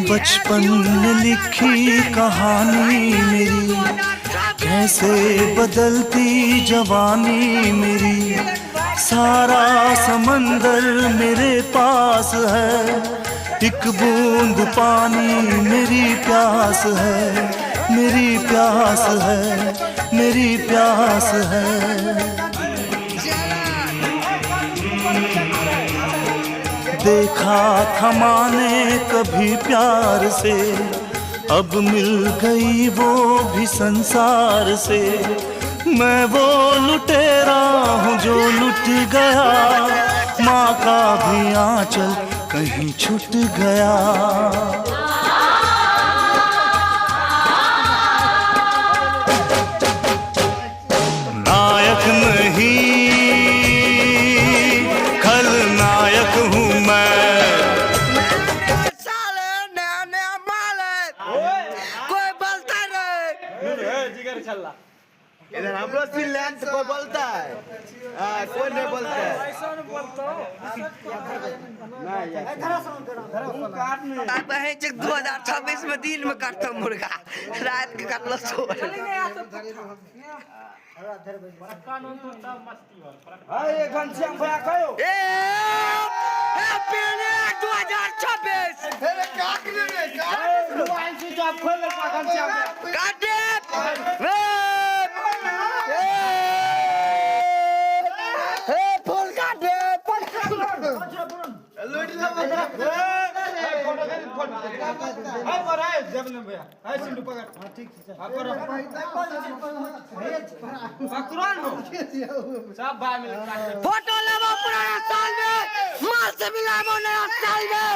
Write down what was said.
बचपन में लिखी कहानी मेरी, कैसे बदलती जवानी मेरी। सारा समंदर मेरे पास है, एक बूंद पानी मेरी प्यास है, मेरी प्यास है, मेरी प्यास है। देखा था माने कभी प्यार से, अब मिल गई वो भी संसार से। मैं वो लुटेरा हूँ जो लुट गया, माँ का भी आंचल कहीं छूट गया। नायक नहीं खलनायक हूँ मैं। कोई बोलता नहीं, जिगर चल इधर हम लोग फिनलैंड कोई बोलता है, कोई नहीं बोलता है। बहन 2026 में दिन में काटता मुर्गा, रात के काटलो सो। फोटो लेवो पुराना साल में, माल से मिलावो नया साल में।